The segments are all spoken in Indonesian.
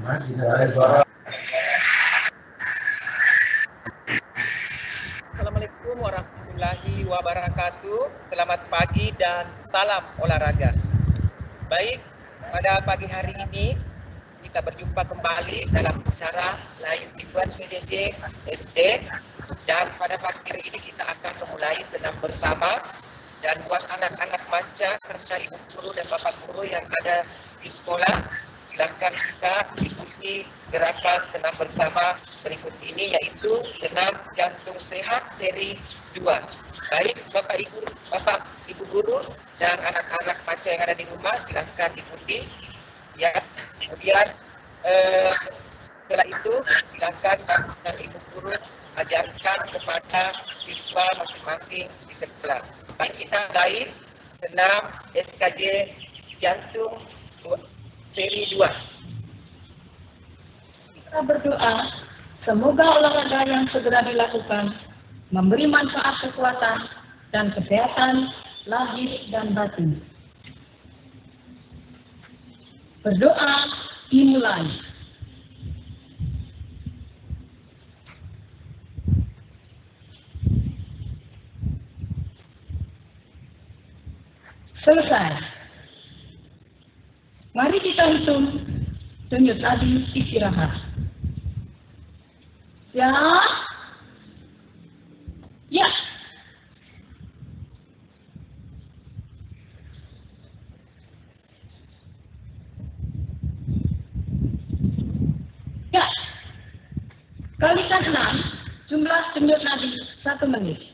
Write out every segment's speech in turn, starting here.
Assalamualaikum warahmatullahi wabarakatuh. Selamat pagi dan salam olahraga. Baik, pada pagi hari ini kita berjumpa kembali dalam acara live event PJJ SD, dan pada pagi hari ini kita akan memulai senam bersama. Dan buat anak-anak manca serta ibu guru dan bapak guru yang ada di sekolah, silakan kita ikuti gerakan senam bersama berikut ini, yaitu senam jantung sehat seri 2. Baik bapak ibu guru dan anak-anak manca yang ada di rumah, silakan ikuti ya. Kemudian setelah itu silakan bapak dan ibu guru ajarkan kepada siswa masing-masing di sekolah. Baik, kita mulai senam SKJ jantung seri 2. Kita berdoa, semoga olahraga yang segera dilakukan memberi manfaat kekuatan dan kesehatan lahir dan batin. Berdoa dimulai. Selesai. Mari kita hitung denyut nadi istirahat. Ya. Ya. Ya. Kalikan 6 jumlah denyut nadi 1 menit.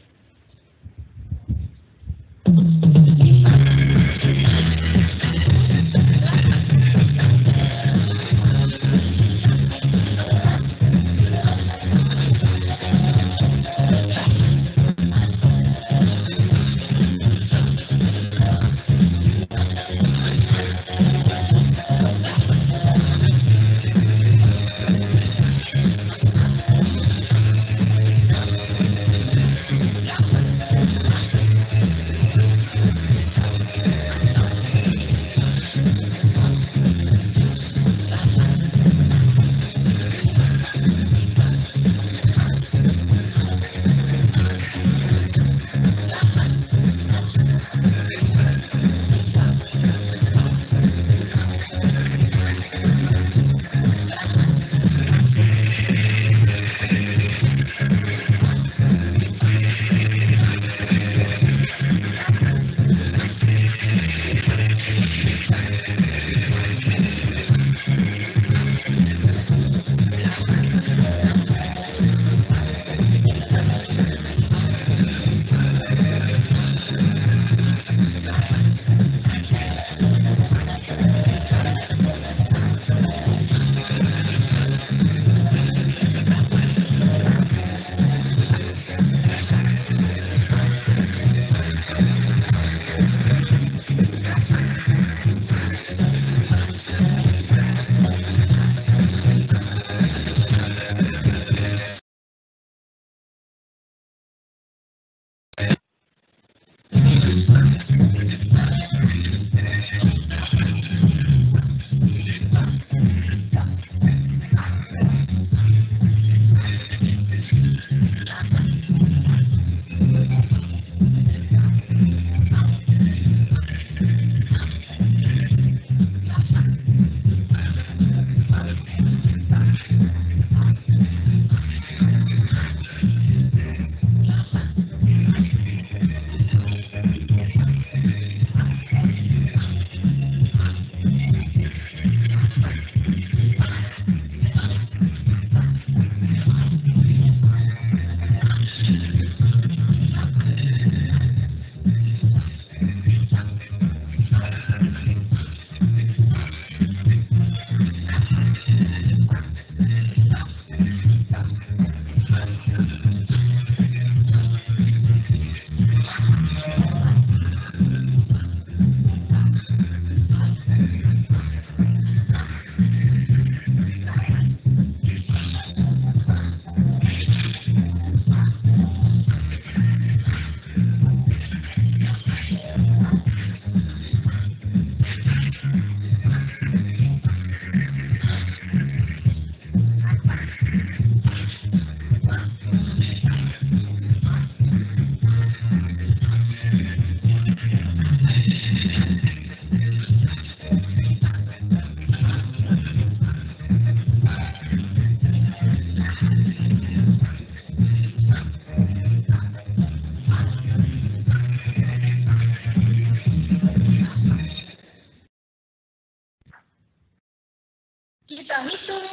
Kita hitung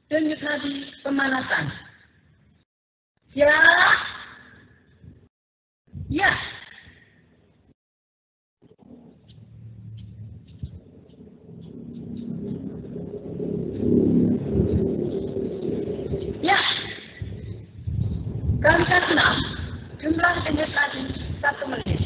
denyut nadi pemanasan. Ya. Ya. Ya. Kali ke-6, jumlah denyut nadi 1 menit.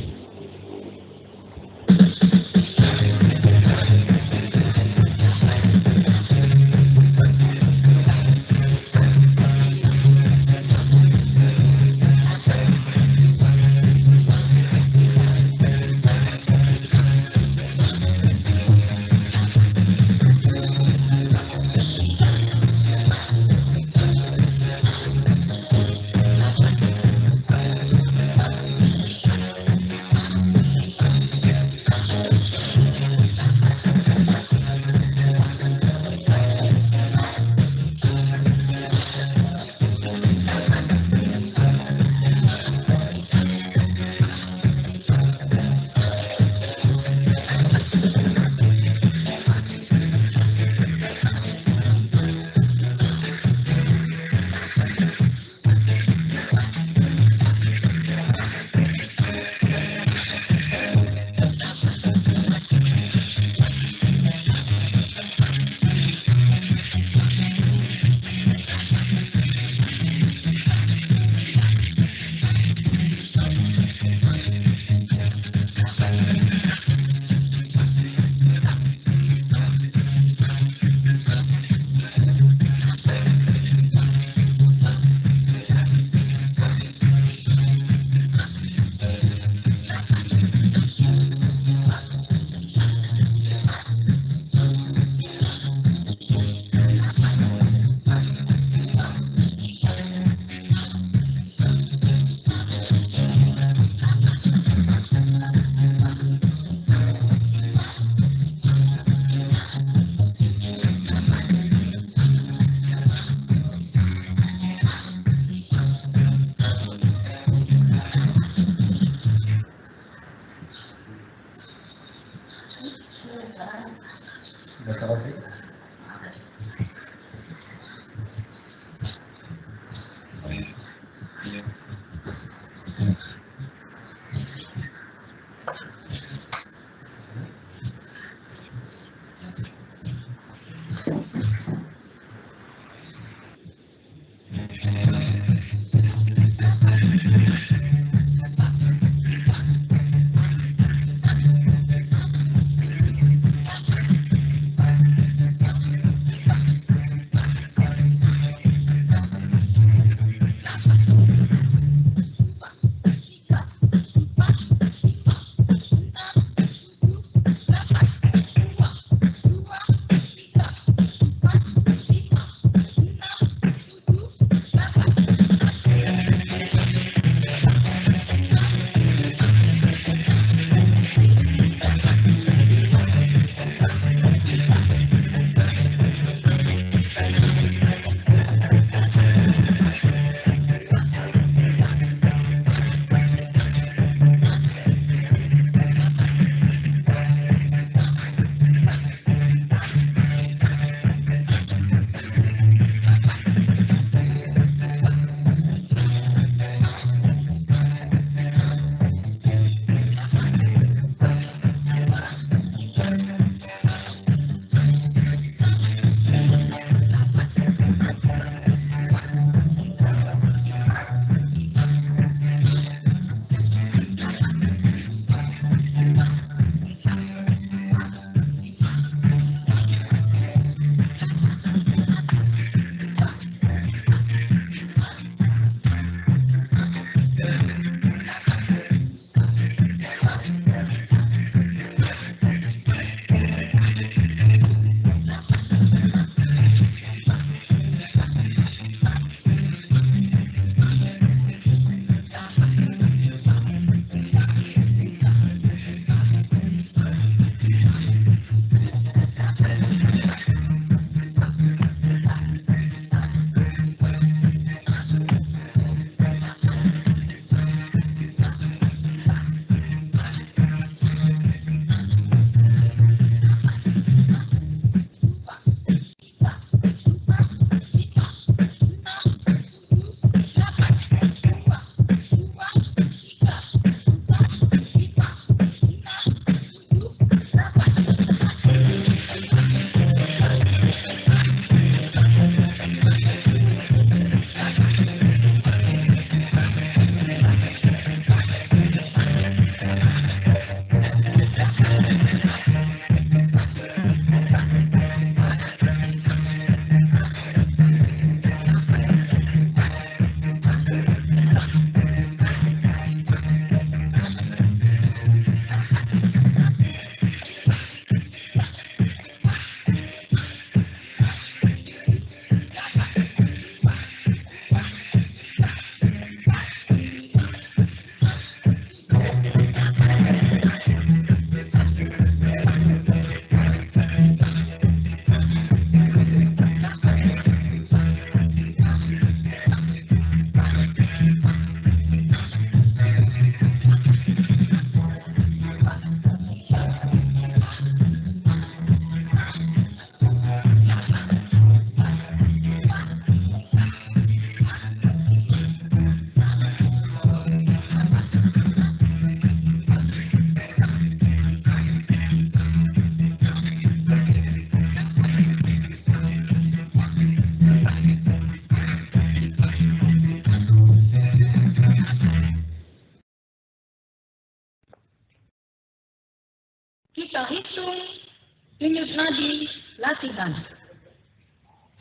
Denyut nadi latihan.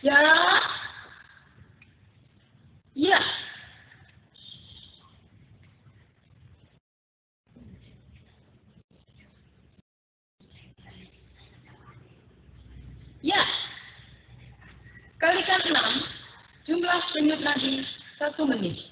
Ya. Ya. Ya. Kalikan 6 jumlah denyut nadi 1 menit.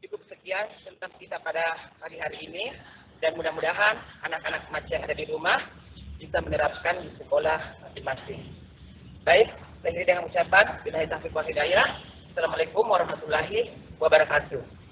Cukup sekian tentang kita pada hari ini, dan mudah-mudahan anak-anak Maci yang ada di rumah bisa menerapkan di sekolah masing-masing. Baik, saya akhiri dengan ucapan billahi taufiq wal hidayah. Assalamualaikum warahmatullahi wabarakatuh.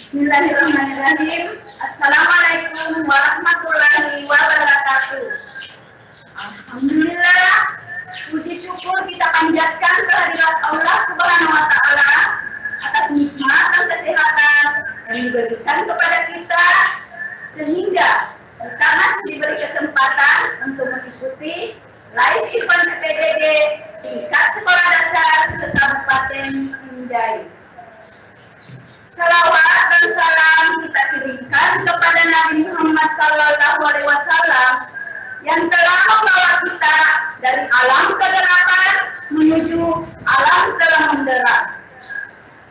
Bismillahirrahmanirrahim. Assalamualaikum warahmatullahi wabarakatuh. Alhamdulillah, puji syukur kita panjatkan kehadirat Allah Subhanahu wa Ta'ala atas nikmat dan kesehatan yang diberikan kepada kita, sehingga kita masih diberi kesempatan untuk mengikuti live event PDD tingkat sekolah dasar se-Kabupaten Sinjai. Salawat dan salam kita kirimkan kepada Nabi Muhammad SAW yang telah membawa kita dari alam kegelapan menuju alam terang benderang.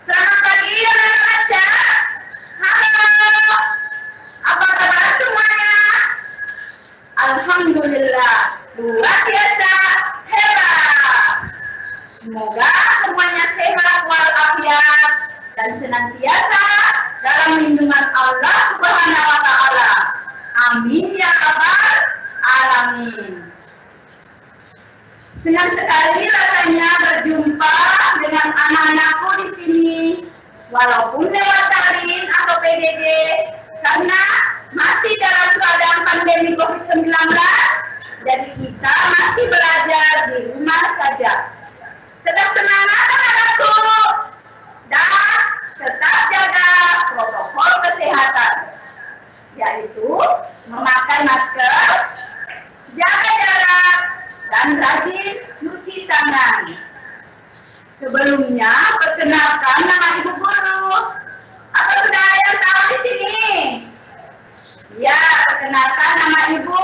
Selamat pagi anak-anak baca. Halo, apa kabar semuanya? Alhamdulillah, luar biasa, hebat. Semoga semuanya sehat walafiat dan senantiasa dalam lindungan Allah Subhanahu wa Ta'ala. Amin ya rabbal alamin. Senang sekali rasanya berjumpa dengan anak-anakku di sini, walaupun lewat daring atau PDD, karena masih dalam keadaan pandemi COVID-19, jadi kita masih belajar di rumah saja. Tetap semangat anak-anakku, dan tetap jaga protokol kesehatan, yaitu memakai masker, jaga jarak, dan rajin cuci tangan. Sebelumnya, perkenalkan nama Ibu Guru. Apa sudah ada yang tahu di sini? Ya, perkenalkan nama Ibu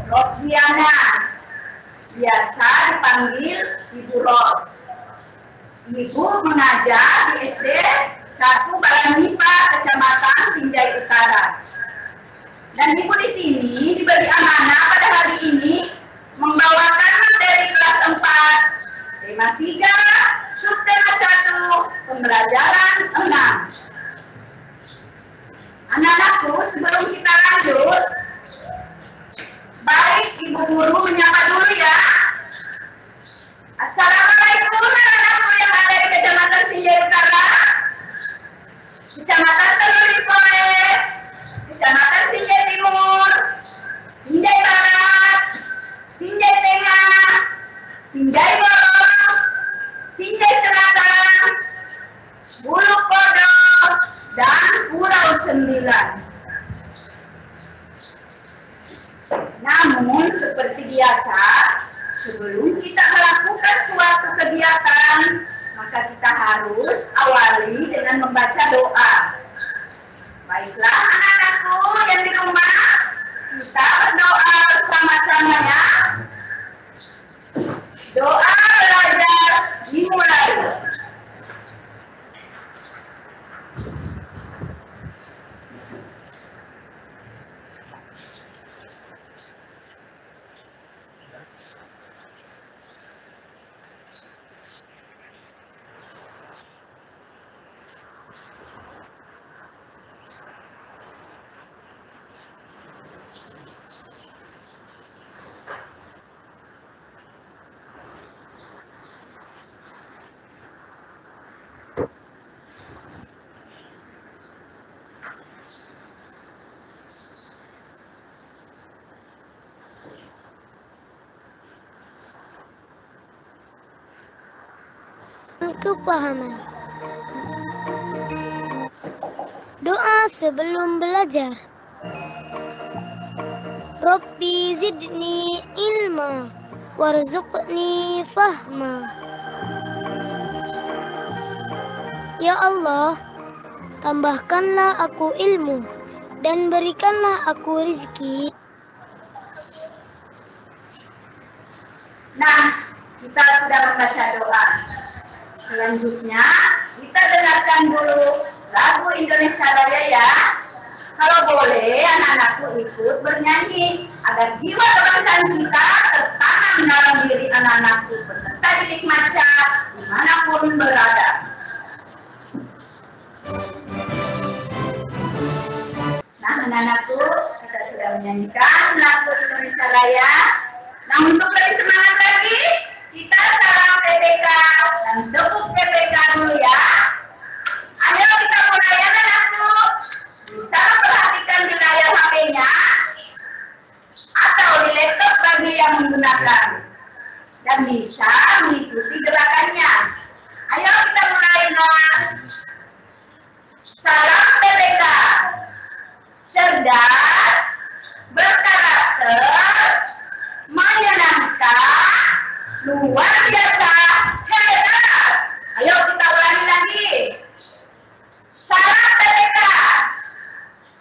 Rosdiana. Biasa dipanggil Ibu Ros. Ibu mengajar di SD 1 Balanipa, Kecamatan Sinjai Utara. Dan Ibu di sini diberi amanah pada hari ini membawakan materi kelas 4, tema 3, subtema 1, pembelajaran 6. Anak-anakku, sebelum kita lanjut, baik Ibu Guru menyapa dulu ya. Assalamualaikum anak-anakku yang ada di Kecamatan Sinjai Utara, Kecamatan Teluripoe, Kecamatan Sinjai Timur, Sinjai Barat, Sinjai Tengah, Sinjai Bolong, Sinjai Selatan, Buluk Kodok, dan Pulau Sembilan. Namun seperti biasa, sebelum kita melakukan suatu kegiatan, maka kita harus awali dengan membaca doa. Baiklah anak-anakku yang di rumah, kita berdoa bersama-sama ya. Doa belajar dimulai. Kepahaman. Doa sebelum belajar. Rabbi zidni ilma warzuqni fahma. Ya Allah, tambahkanlah aku ilmu dan berikanlah aku rizki. Nah, kita sudah membaca doa. Selanjutnya, kita dengarkan dulu lagu Indonesia Raya ya. Kalau boleh, anak-anakku ikut bernyanyi agar jiwa kebangsaan kita tertanam dalam diri anak-anakku peserta didik maca dimanapun berada. Nah, anak-anakku, kita sudah menyanyikan lagu Indonesia Raya. Nah, untuk lebih semangat lagi, kita salam PPK dan tepuk PPK dulu ya. Ayo kita mulai anak-anakku. Bisa perhatikan di layar HP-nya atau di laptop bagi yang menggunakan. Dan bisa mengikuti gerakannya. Ayo kita mulai nah. Salam PPK. Cerdas, berkarakter, menyenangkan, luar biasa, hebat. Ayo kita ulangi lagi. Salam PPK.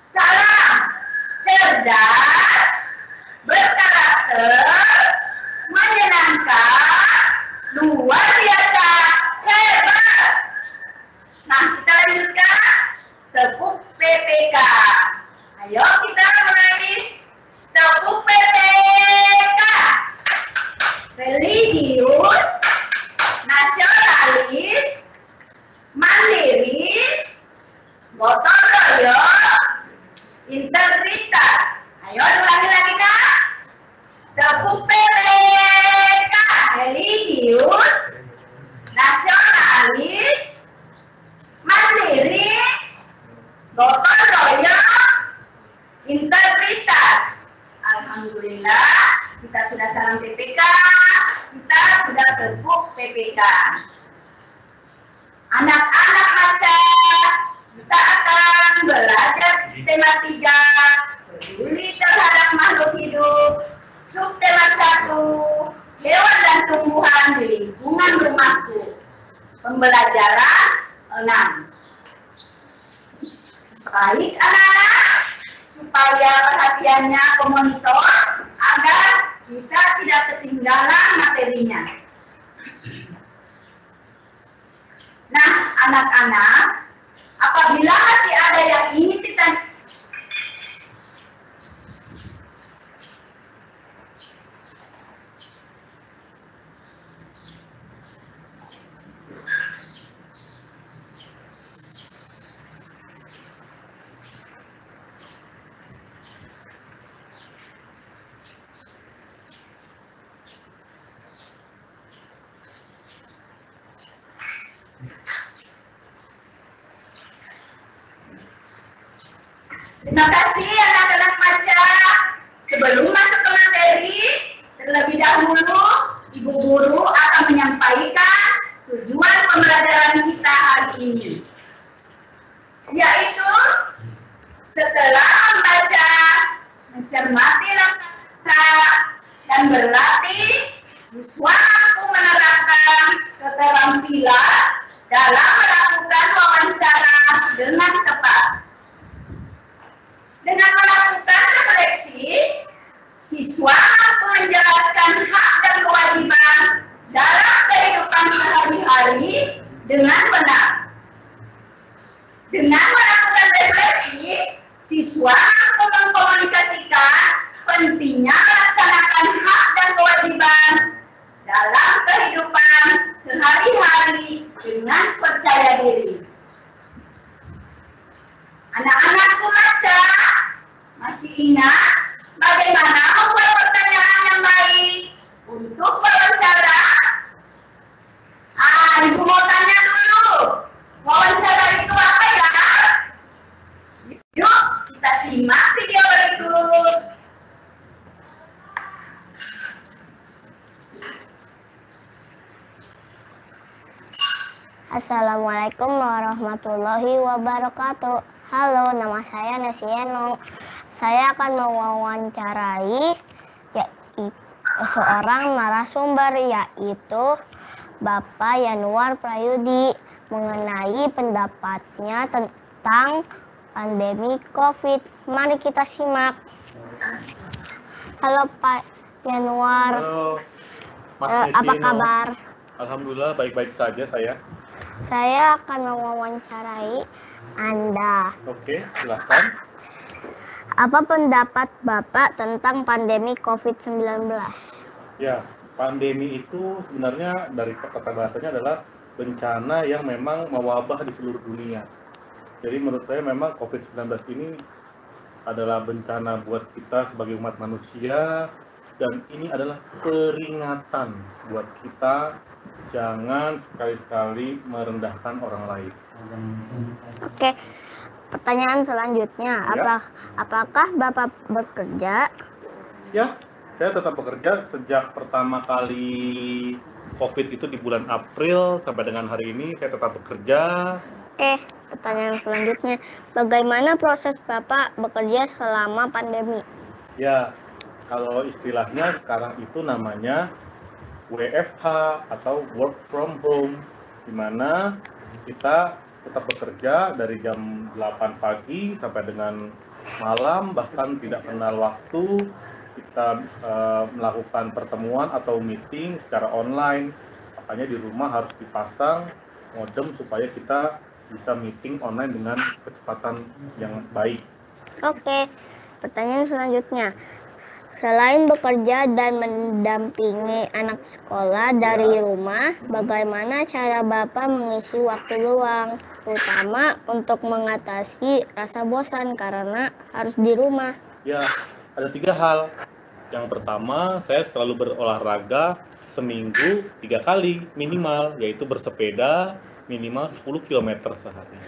Salam cerdas, berkarakter, menyenangkan, luar biasa, hebat. Nah, kita lanjutkan. Tepuk PPK. Ayo kita mulai. Tepuk PPK. Religius, nasionalis, mandiri, gotong royong, integritas. Ayo ulangi lagi kak. Tepuk PPK. Religius, nasionalis, mandiri, gotong royong, integritas. Alhamdulillah, kita sudah salam PPK, kita sudah tepuk PPK. Anak-anak maca, kita akan belajar tema 3, peduli terhadap makhluk hidup, subtema 1, hewan dan tumbuhan di lingkungan rumahku. Pembelajaran 6. Baik anak-anak, supaya perhatiannya ke monitor agar kita tidak ketinggalan materinya. Nah, anak-anak, apabila masih ada yang ingin ditanya, terima kasih anak-anak maca. Sebelum masuk ke materi, terlebih dahulu Ibu Guru akan menyampaikan tujuan pembelajaran kita hari ini. Yaitu setelah membaca, mencermati kata dan berlatih, siswa mampu menerapkan keterampilan dalam melakukan wawancara dengan tepat. Dengan melakukan refleksi, siswa mampu menjelaskan hak dan kewajiban dalam kehidupan sehari-hari dengan benar. Dengan melakukan refleksi, siswa mampu mengkomunikasikan pentingnya melaksanakan hak dan kewajiban dalam kehidupan sehari-hari dengan percaya diri. Anak-anakku maca, masih ingat bagaimana membuat pertanyaan yang baik untuk wawancara? Ibu mau tanya dulu, wawancara itu apa ya? Yuk simak video berikut. Assalamualaikum warahmatullahi wabarakatuh. Halo, nama saya Nesienong. Saya akan mewawancarai seorang narasumber, yaitu Bapak Yanuar Prayudi, mengenai pendapatnya tentang pandemi COVID. Mari kita simak. Halo Pak Yanuar. Halo, Mas Apa Nesino. kabar? Alhamdulillah baik-baik saja saya. Saya akan mewawancarai Anda. Oke, silahkan. Apa pendapat Bapak tentang pandemi COVID-19? Ya, pandemi itu sebenarnya dari kata bahasanya adalah bencana yang memang mewabah di seluruh dunia. Jadi menurut saya memang COVID-19 ini adalah bencana buat kita sebagai umat manusia, dan ini adalah peringatan buat kita jangan sekali-sekali merendahkan orang lain. Oke, pertanyaan selanjutnya, Ya. apakah Bapak bekerja? Ya, saya tetap bekerja sejak pertama kali COVID itu di bulan April sampai dengan hari ini saya tetap bekerja. Oke, pertanyaan selanjutnya, bagaimana proses Bapak bekerja selama pandemi? Ya, kalau istilahnya sekarang itu namanya WFH atau work from home, di mana kita tetap bekerja dari jam 8 pagi sampai dengan malam, bahkan tidak kenal waktu. Kita melakukan pertemuan atau meeting secara online, makanya di rumah harus dipasang modem supaya kita bisa meeting online dengan kecepatan yang baik. Oke, pertanyaan selanjutnya, selain bekerja dan mendampingi anak sekolah dari rumah, bagaimana cara Bapak mengisi waktu luang, terutama untuk mengatasi rasa bosan karena harus di rumah? Ya, ada 3 hal. Yang pertama, saya selalu berolahraga seminggu 3 kali minimal, yaitu bersepeda minimal 10 km sehari.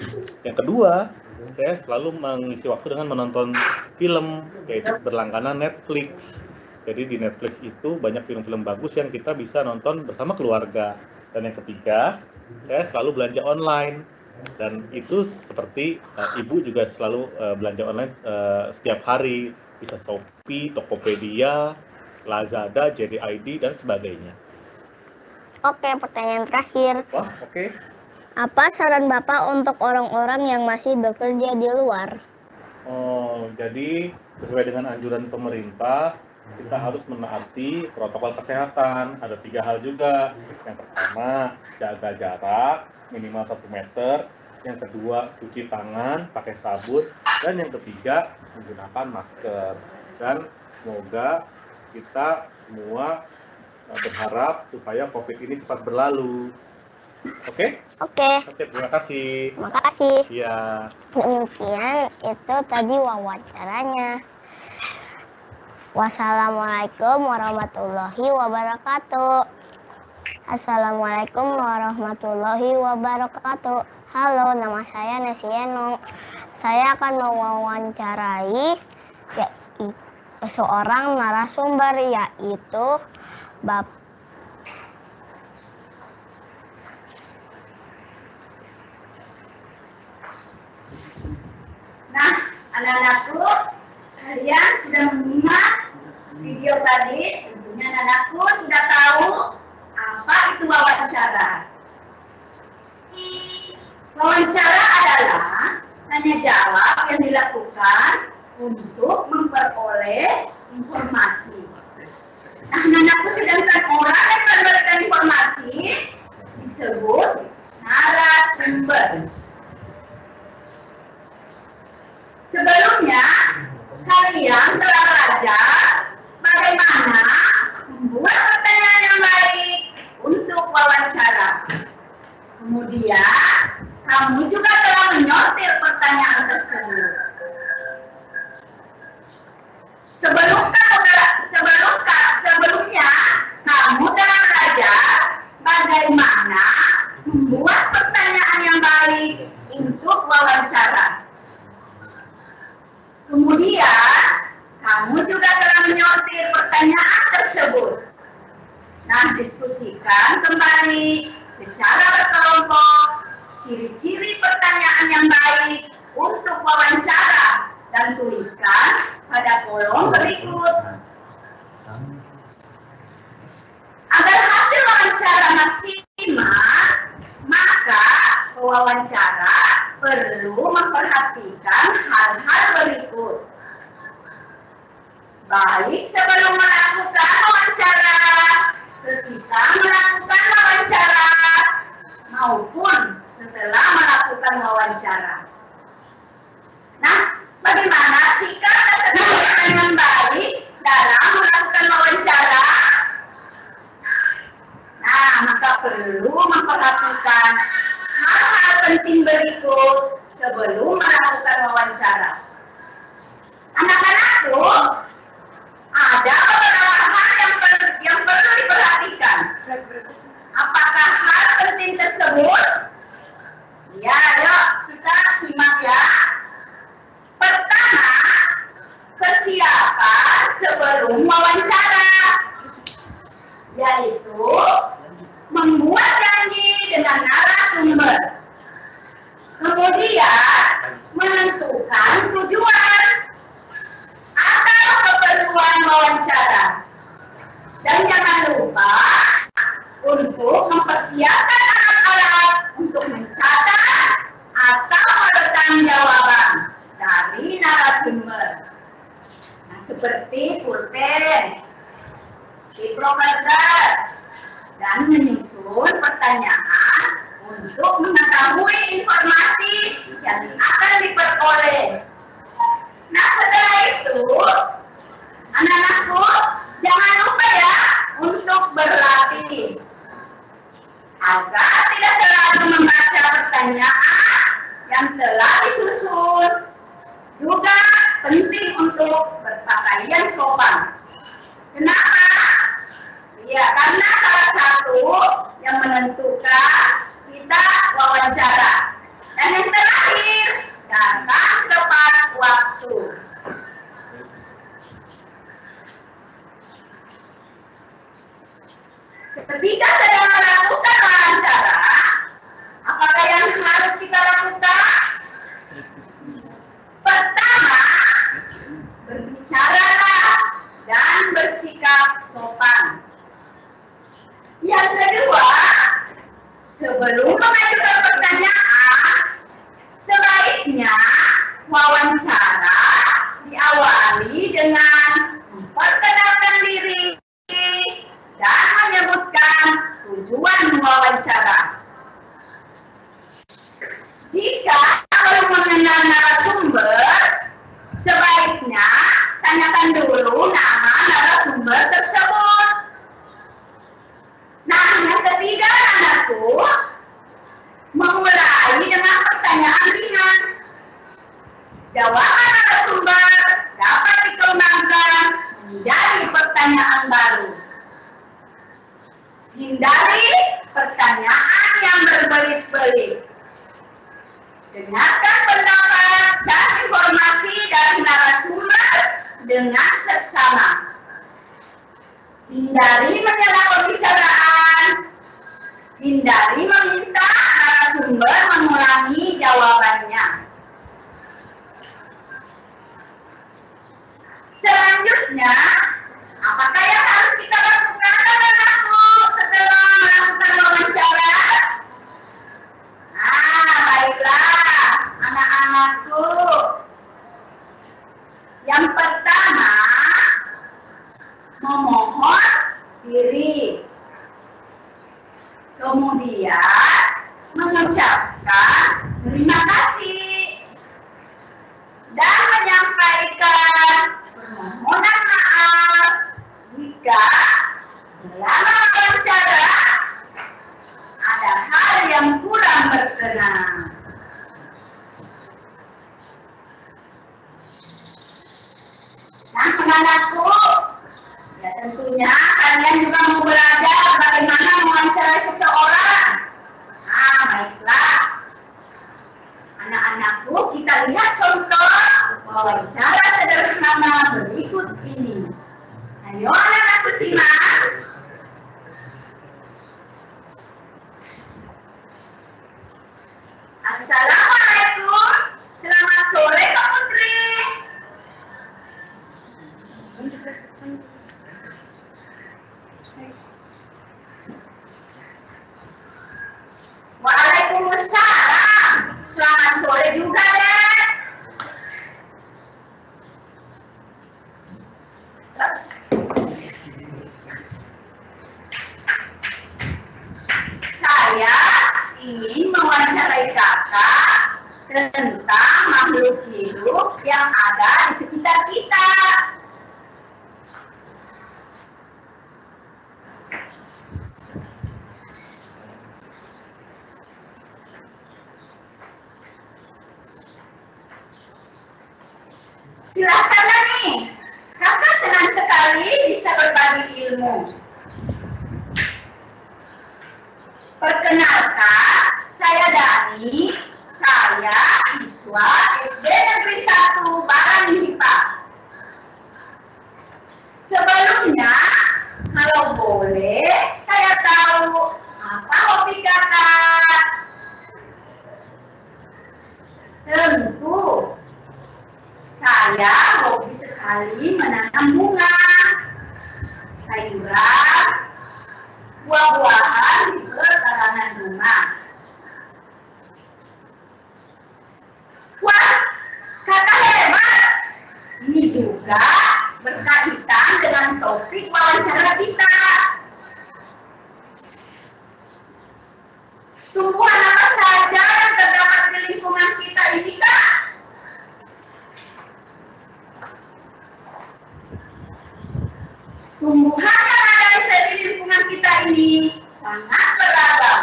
Yang kedua, saya selalu mengisi waktu dengan menonton film, yaitu berlangganan Netflix. Jadi di Netflix itu banyak film-film bagus yang kita bisa nonton bersama keluarga. Dan yang ketiga, saya selalu belanja online. Dan itu seperti Ibu juga selalu belanja online setiap hari. Bisa Shopee, Tokopedia, Lazada, JDID, dan sebagainya. Oke, pertanyaan terakhir, Wah, oke. apa saran Bapak untuk orang-orang yang masih bekerja di luar? Oh, jadi sesuai dengan anjuran pemerintah, kita harus menaati protokol kesehatan. Ada 3 hal juga. Yang pertama, jaga jarak minimal 1 meter. Yang kedua, cuci tangan pakai sabun. Dan yang ketiga, menggunakan masker. Dan semoga kita semua berharap supaya COVID ini cepat berlalu. Oke? Oke, Terima kasih. terima kasih. Ya. Demikian itu tadi wawancaranya. Wassalamualaikum warahmatullahi wabarakatuh. Assalamualaikum warahmatullahi wabarakatuh. Halo, nama saya Nesienong. Saya akan mewawancarai seorang narasumber, yaitu Bapak. Nah, anak-anakku, kalian sudah menyimak video tadi. Tentunya anak-anakku sudah tahu apa itu wawancara. Wawancara adalah tanya jawab yang dilakukan untuk memperoleh informasi. Nah, anak-anakku, sedangkan orang yang memberikan informasi disebut narasumber. Sebelumnya, kalian telah belajar bagaimana membuat pertanyaan yang baik untuk wawancara. Kemudian, kamu juga telah menyortir pertanyaan tersebut. Sebelumnya, kamu telah belajar bagaimana membuat pertanyaan yang baik untuk wawancara. perhatikan kembali secara berkelompok ciri-ciri pertanyaan yang baik untuk wawancara dan tuliskan pada kolom berikut. Agar hasil wawancara maksimal, maka pewawancara perlu memperhatikan hal-hal berikut. Baik sebelum melakukan wawancara, ketika melakukan wawancara, maupun setelah melakukan wawancara. Nah, bagaimana sikap dan keterampilan yang baik dalam melakukan wawancara? Nah, maka perlu memperhatikan hal-hal penting berikut sebelum melakukan wawancara. Anak-anakku, ada beberapa hal yang perlu diperhatikan. Apakah hal penting tersebut? Ya, yuk kita simak ya. Pertama, persiapan sebelum wawancara, yaitu membuat janji dengan narasumber. Kemudian, menentukan tujuan atau keperluan wawancara. Dan jangan lupa untuk mempersiapkan alat-alat untuk mencatat atau merekam jawaban dari narasumber. Nah, seperti pulpen, provider, dan menyusun pertanyaan untuk mengetahui informasi yang akan diperoleh. Nah, setelah itu, anak-anakku, jangan lupa ya untuk berlatih agar tidak selalu membaca pertanyaan yang telah disusun. Juga penting untuk berpakaian sopan. Kenapa? Ya, karena salah satu yang menentukan kita wawancara. Dan yang terakhir, datang tepat waktu. Ketika sedang melakukan wawancara, apakah yang harus kita lakukan? Pertama, berbicaralah dan bersikap sopan. Yang kedua, sebelum mengajukan pertanyaan, sebaiknya wawancara diawali dengan memperkenalkan diri dan menyebutkan tujuan wawancara. Jika belum mengenal narasumber, sebaiknya tanyakan dulu nama narasumber tersebut. Nah, yang ketiga, anakku, memulai dengan pertanyaan ringan. Jawaban narasumber dapat dikembangkan menjadi pertanyaan baru. Hindari pertanyaan yang berbelit-belit. Dengarkan pendapat dan informasi dari narasumber dengan seksama. Hindari menyela pembicaraan. Hindari meminta narasumber mengulangi jawabannya. Selanjutnya, apakah yang harus kita lakukan anak-anakku setelah melakukan wawancara? Nah, baiklah anak-anakku. Yang pertama, memohon diri. Kemudian, mengucapkan terima kasih. Dan menyampaikan permohonan maaf jika selama wawancara ada hal yang kurang berkenan. Nah, anak-anakku, ya tentunya kalian juga mau belajar bagaimana mewawancarai seseorang. Nah, baiklah. Anak-anakku, kita lihat contoh wawancara sederhana berikut ini. Ayo anak-anakku simak. Assalamualaikum. Selamat sore Kak Putri. Waalaikumsalam. Selamat sore juga, Dek. Saya ingin mewawancarai Kakak tentang makhluk hidup yang ada di sekitar kita. Silahkan nih, Kakak senang sekali bisa berbagi ilmu. Perkenalkan, saya Dani, saya siswa SD Negeri 1 Baranghipa. Sebelumnya, kalau boleh, saya tahu apa hobi Kakak. Tentu, saya hobi sekali menanam bunga, sayuran, buah-buahan di pekarangan rumah. Wah, Kakak hebat! Ini juga berkaitan dengan topik wawancara kita. Tumbuhan apa saja yang terdapat di lingkungan kita ini, Kak? Tumbuhan yang ada di lingkungan kita ini sangat beragam.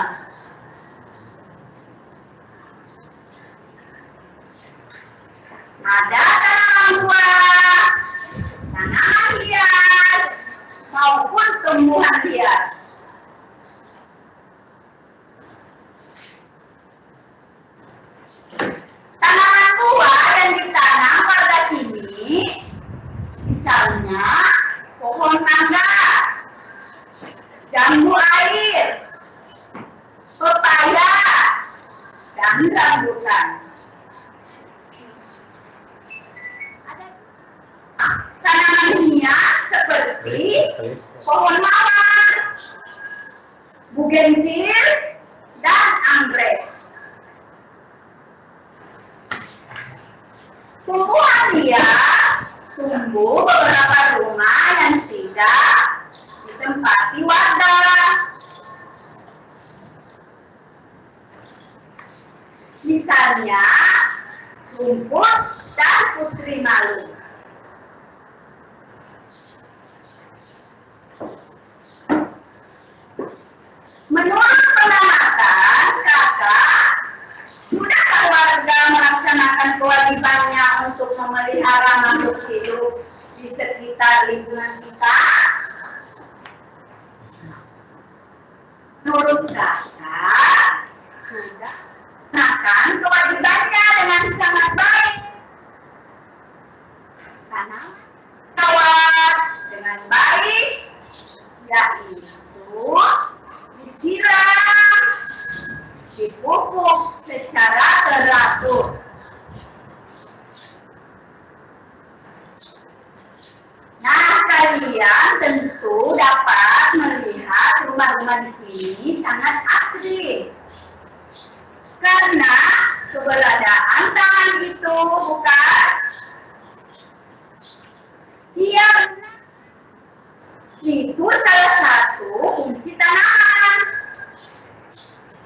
Ada tanaman buah, tanaman hias, maupun tumbuhan liar. Tanaman buah yang ditanam warga sini, misalnya pohon mangga, jambu air, pepaya, dan rambutan. Tanaman hias seperti pohon mawar, bugenvil, dan anggrek. Tumbuhan liar tumbuh beberapa rumah yang tidak ditempati warga. Misalnya rumput dan putri malu. Menurut pengamatan Kakak, sudahkah warga melaksanakan kewajibannya untuk memelihara makhluk hidup di sekitar lingkungan kita? Menurut Kakak, sudah melaksanakan kewajibannya dengan sangat baik. Tanam rawat dengan baik, yaitu disiram, dipupuk secara teratur. Nah, kalian tentu dapat melihat rumah-rumah di sini sangat asri. Karena keberadaan taman itu bukan? Iya, itu salah satu fungsi tanaman.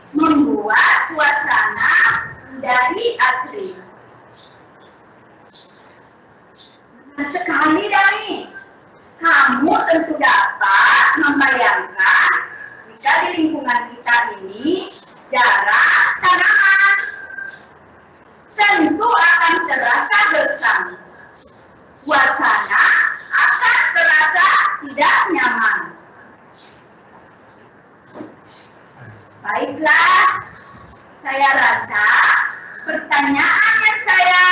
Membuat suasana menjadi asri. Benar sekali, Dani. Kamu tentu dapat membayangkan jika di lingkungan kita ini jarak tanaman tentu akan terasa gersang. Suasana akan terasa tidak nyaman. Baiklah, saya rasa pertanyaan saya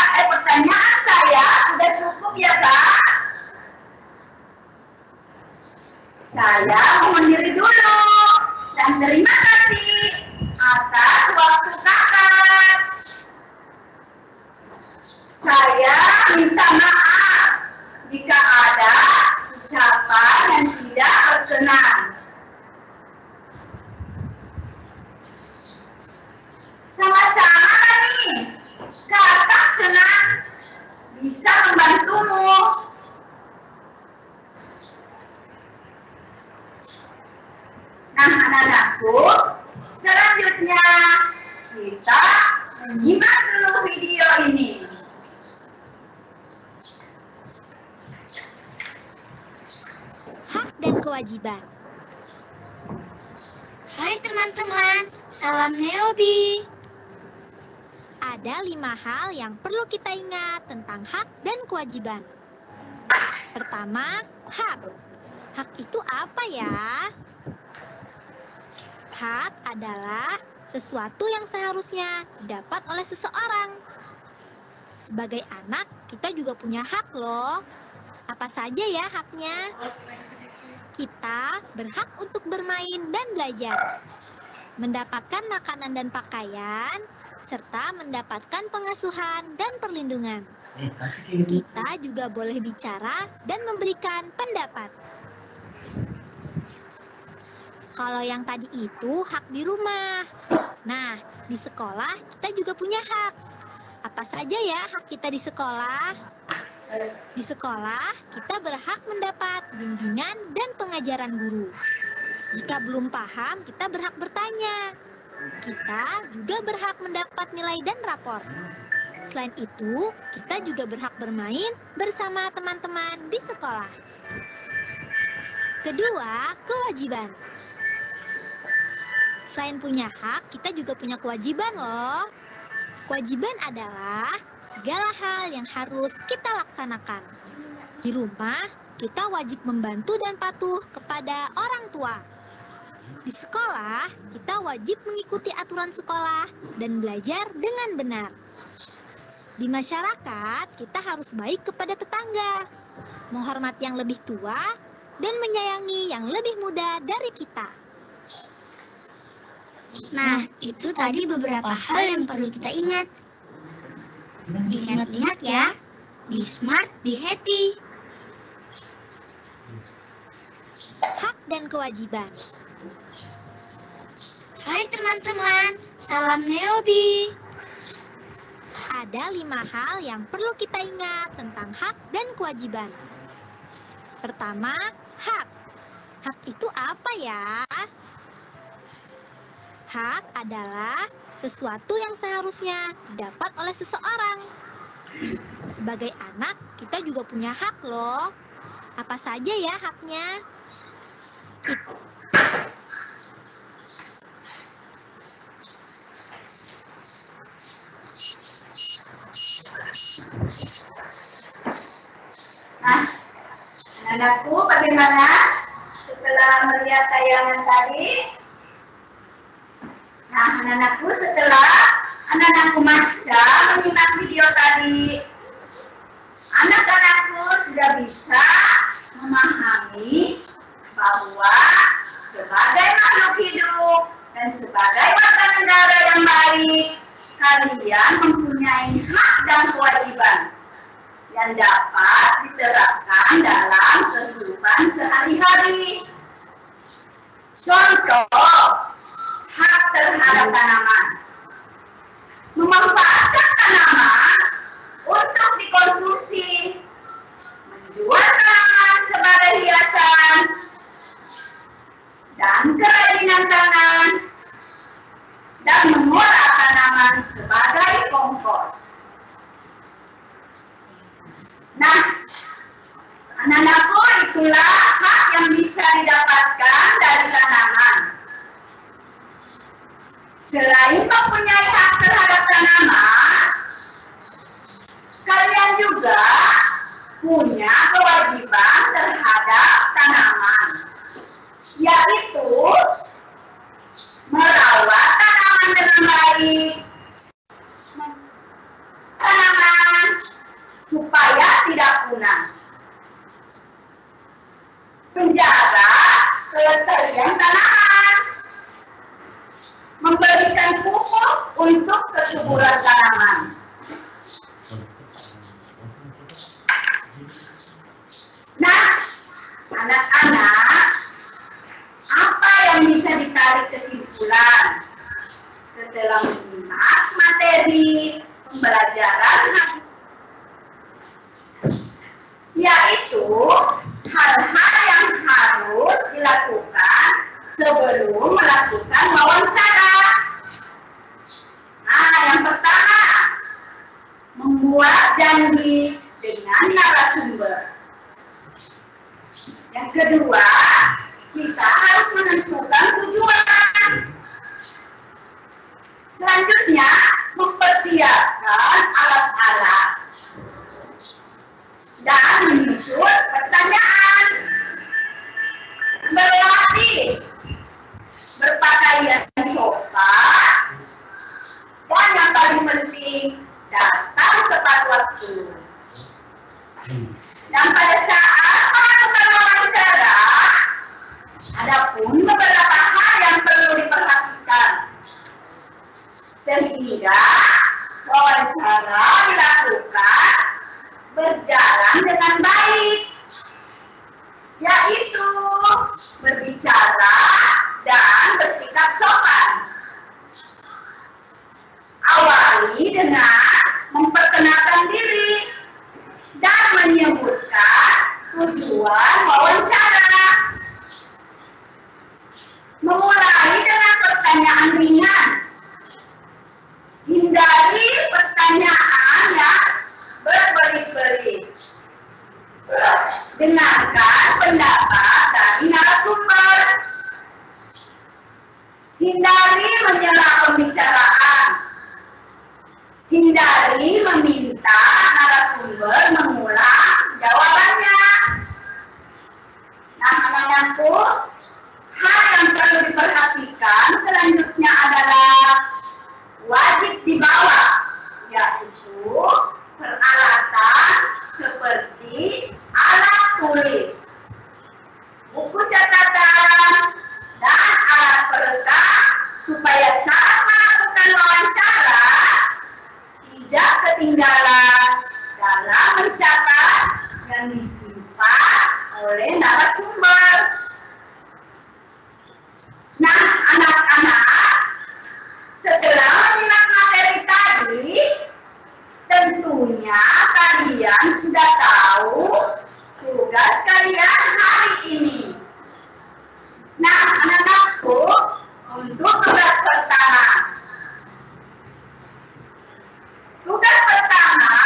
sudah cukup ya, Kak. Saya mohon diri dulu dan terima kasih atas waktu Kakak. Saya minta maaf jika ada ucapan yang tidak berkenan. Sama-sama nih, kakak senang bisa membantumu. Nah, anak-anakku, selanjutnya kita menyimak dulu video ini. Hak dan kewajiban. Hai teman-teman, salam Neobi. Ada 5 hal yang perlu kita ingat tentang hak dan kewajiban. Pertama, hak. Hak itu apa ya? Hak adalah sesuatu yang seharusnya didapat oleh seseorang. Sebagai anak, kita juga punya hak loh. Apa saja ya haknya? Kita berhak untuk bermain dan belajar, mendapatkan makanan dan pakaian, serta mendapatkan pengasuhan dan perlindungan. Kita juga boleh bicara dan memberikan pendapat. Kalau yang tadi itu hak di rumah. Nah, di sekolah kita juga punya hak. Apa saja ya hak kita di sekolah? Di sekolah, kita berhak mendapat bimbingan dan pengajaran guru. Jika belum paham, kita berhak bertanya. Kita juga berhak mendapat nilai dan rapor. Selain itu, kita juga berhak bermain bersama teman-teman di sekolah. Kedua, kewajiban. Selain punya hak, kita juga punya kewajiban loh. Kewajiban adalah segala hal yang harus kita laksanakan. Di rumah, kita wajib membantu dan patuh kepada orang tua. Di sekolah, kita wajib mengikuti aturan sekolah dan belajar dengan benar. Di masyarakat, kita harus baik kepada tetangga, menghormati yang lebih tua, dan menyayangi yang lebih muda dari kita. Nah, itu tadi beberapa hal yang perlu kita ingat. Ingat-ingat ya, be smart, be happy. Hak dan kewajiban. Hai teman-teman, salam Neobi. Ada 5 hal yang perlu kita ingat tentang hak dan kewajiban. Pertama, hak. Hak itu apa ya? Hak adalah sesuatu yang seharusnya didapat oleh seseorang. Sebagai anak, kita juga punya hak loh. Apa saja ya haknya? Nah, anak-anakku bagaimana setelah melihat tayangan tadi? Nah, anak-anakku setelah anak-anakku baca menyimak video tadi, anak-anakku sudah bisa memahami bahwa sebagai makhluk hidup dan sebagai warga negara yang baik, kalian mempunyai hak dan kewajiban yang dapat diterapkan dalam kehidupan sehari-hari. Contoh, hak terhadap tanaman. Memanfaatkan tanaman untuk dikonsumsi, menjual tanaman sebagai hiasan, dan kerajinan tangan, dan mengolah tanaman sebagai kompos. Nah, anak-anakku, itulah hak yang bisa didapatkan dari tanaman. Selain mempunyai hak terhadap tanaman, kalian juga punya kewajiban terhadap tanaman, yaitu merawat tanaman dengan baik, tanaman supaya tidak punah, menjaga kelestarian tanaman, memberikan pupuk untuk kesuburan tanaman. pelajaran yaitu hal-hal yang harus dilakukan sebelum melakukan wawancara. Nah, yang pertama, membuat janji dengan narasumber. Yang kedua, kita harus menentukan tujuan. Selanjutnya, mempersiapkan alat-alat dan menyusun pertanyaan. Berlatih berpakaian sopan, dan yang paling penting, datang tepat waktu. Dan pada saat melakukan wawancara, ada pun beberapa hal yang perlu diperhatikan sehingga wawancara dilakukan berjalan dengan baik, yaitu berbicara dan bersikap sopan. Awali dengan memperkenalkan diri dan menyebutkan tujuan wawancara. Memulai dengan pertanyaan ringan. Hindari pertanyaan yang berbelit-belit. Dengarkan pendapat dari narasumber. Hindari menyela pembicaraan. Hindari meminta narasumber mengulang jawabannya. Nah, anak-anakku, hal yang perlu diperhatikan selanjutnya adalah wajib dibawa, yaitu peralatan seperti alat tulis, buku catatan, dan alat perekam supaya saat melakukan wawancara tidak ketinggalan dalam mencatat yang disimpan oleh narasumber. Nah, anak-anak, setelah menyimak materi tadi, tentunya kalian sudah tahu tugas kalian hari ini. Nah, anak-anakku, untuk tugas pertama. Tugas pertama,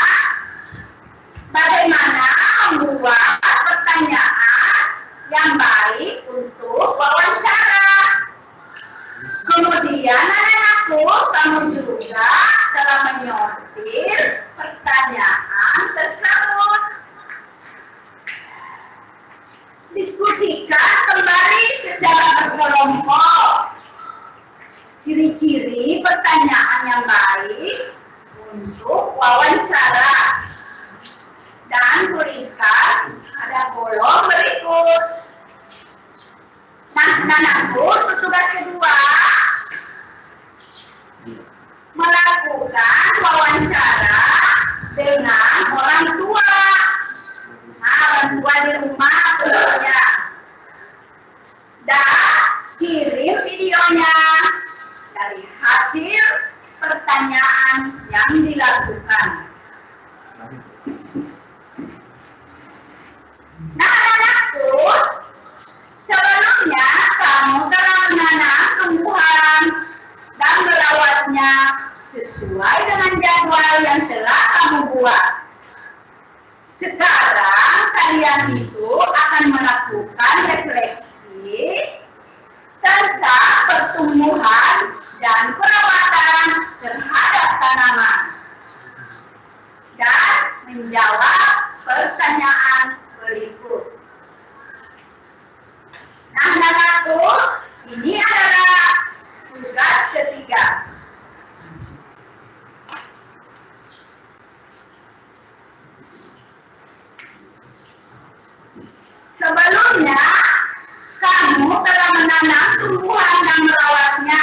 bagaimana membuat pertanyaan yang baik untuk wawancara. Kemudian anak-anakku, kamu juga telah menyortir pertanyaan tersebut. Diskusikan kembali secara berkelompok ciri-ciri pertanyaan yang baik untuk wawancara. Dan tuliskan pada kolom berikut. Nah, anak-anakku, tugas kedua, melakukan wawancara dengan orang tua. Nah, orang tua di rumah tentunya. Dan kirim videonya dari hasil pertanyaan yang dilakukan. Nah, anak-anakku, sebelumnya kamu telah menanam tumbuhan dan merawatnya sesuai dengan jadwal yang telah kamu buat. Sekarang kalian itu akan melakukan refleksi tentang pertumbuhan dan perawatan terhadap tanaman dan menjawab pertanyaan berikut. Nah, anak-anakku, ini adalah tugas ketiga. Sebelumnya, kamu telah menanam tumbuhan dan merawatnya.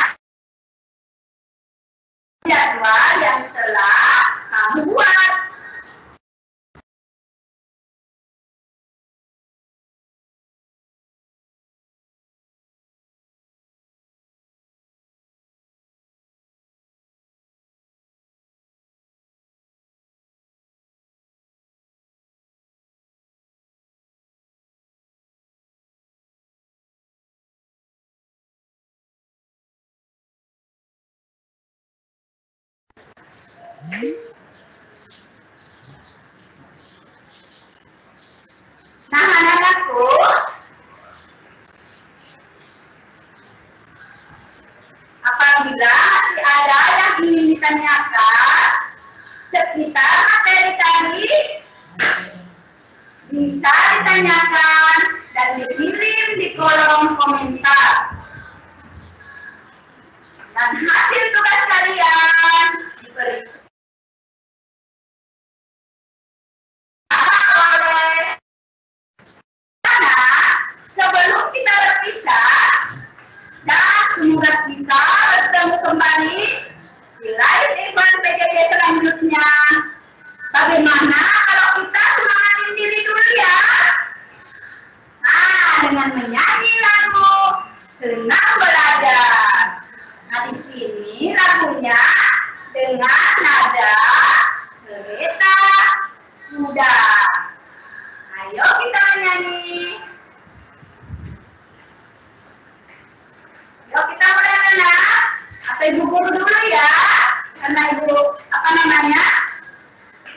Jadwal yang telah kamu buat. Nah, anak-anakku, apabila masih ada yang ingin ditanyakan sekitar materi tadi, bisa ditanyakan dan dikirim di kolom komentar. Dan hasil tugas kalian diperiksa oleh sebelum kita berpisah, dan semoga kita bertemu kembali di lain event PJJ selanjutnya. Bagaimana kalau kita semangatin diri dulu ya? Nah, dengan menyanyi lagu Senang Belajar. Nah, di sini lagunya dengan nada kereta kuda. Ayo kita menyanyi. Yuk kita mulai anak. Atau ibu guru dulu ya. Karena ibu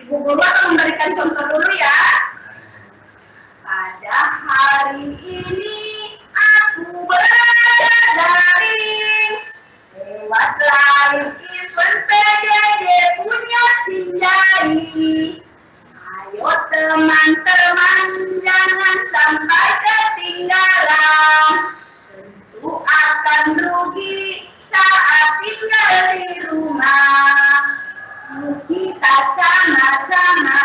ibu guru akan memberikan contoh dulu ya. Pada hari ini aku belajar daring lewat live event PJJ punya Sinjai. Ayo teman-teman jangan sampai ketinggalan. Tentu akan rugi saat tinggal di rumah. Yuk kita sama-sama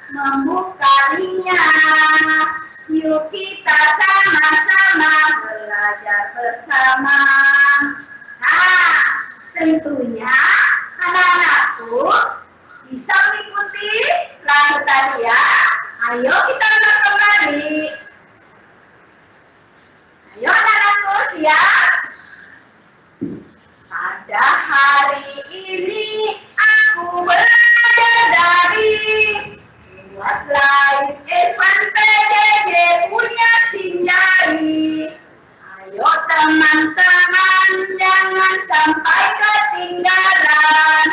membukanya. Yuk kita sama-sama belajar bersama. Nah, tentunya anak-anakku bisa mengikuti lagu tadi ya. Ayo kita ulang kembali. Ayo anak-anakku siap. Pada hari ini aku belajar daring buat live event PJJ punya Sinjai. Ayo teman-teman jangan sampai ketinggalan.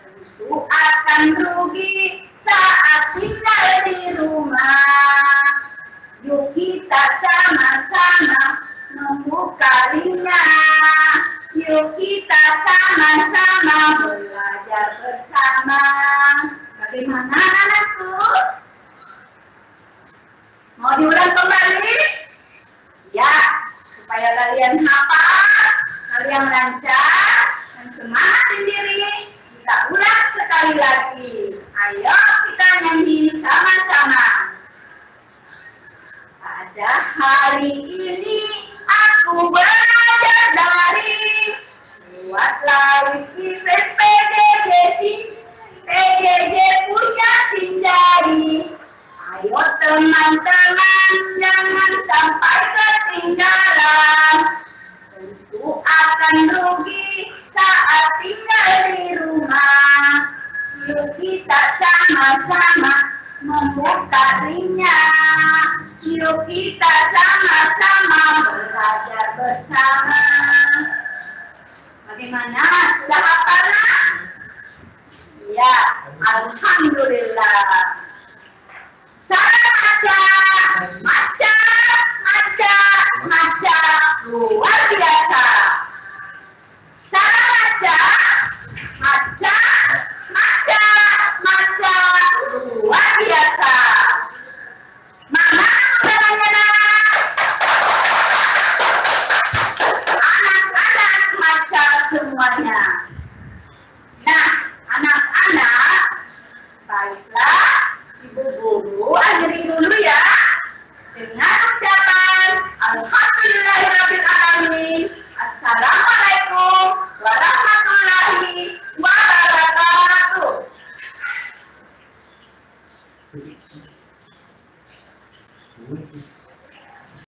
Tentu akan rugi saat tinggal di rumah. Yuk kita sama-sama membukanya. Yuk kita sama-sama belajar bersama. Bagaimana anakku? Mau diulang kembali? Ya, supaya kalian hafal, kalian lancar, dan semangat sendiri. Kita ulang sekali lagi. Ayo kita nyanyi sama-sama. Pada hari ini aku belajar daring buat live event PJJ punya Sinjai. Ayo teman-teman jangan sampai ketinggalan. Tentu akan rugi saat tinggal di rumah. Yuk kita sama-sama membukanya. Yuk kita sama-sama belajar bersama. Bagaimana? Sudah hafal? Ya, alhamdulillah. Salam maca, maca, maca, maca, luar biasa. Salam maca, maca, maca, maca, luar biasa. Mana tangannya? Anak-anak maca semuanya. Nah, anak-anak, baiklah, ibu guru akhiri dulu ya dengan ucapan Alhamdulillahirrahmanirrahim. Assalamualaikum warahmatullahi wabarakatuh.